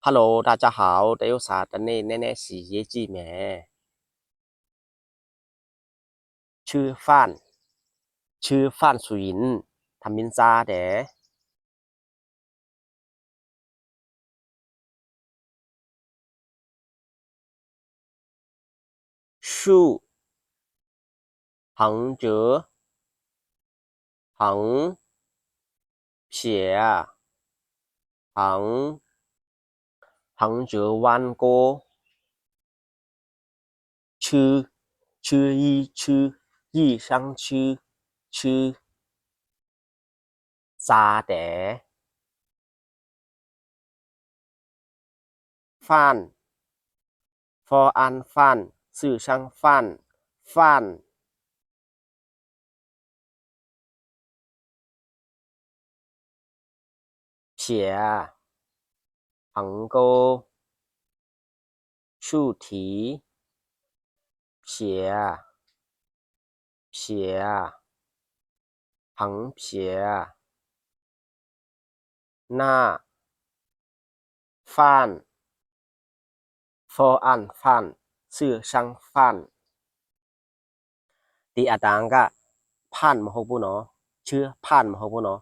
Hello，大家好，这有啥的呢？奶奶是业绩咩？吃饭，吃饭属人，ทำมินซาเด树，行者，行，撇，行，行者弯钩，吃，吃一吃，一相吃，吃，ซาเดฟัน for อันฟันสื่อช่างฟัน ฟัน เพีย หังโก ชู่ถี เพีย เพีย หังเพีย หน้า ฟ้าน for อันฟันสื่อช่างฟันตีอาตางก็ผ่านมาฮกบุเนาะชื่อผ่านมาฮกบุเนาะ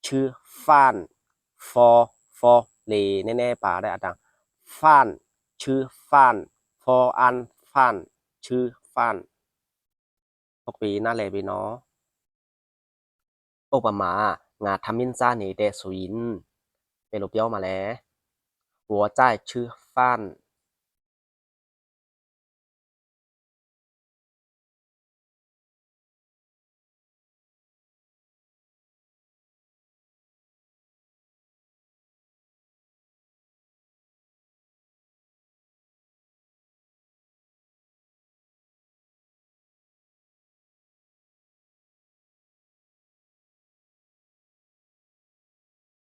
ชื่อฟ้าน for เลแน่ๆป่าได้อาตางฟ้านชื่อฟ้าน for อันฟันชื่อฟ้านปกปีหน้าแลไปเนาะอุปมางาทำมินซ่านี่ได้สุยินเป็นรูปย่อมาแล้วหัวใจชื่อฟ้าน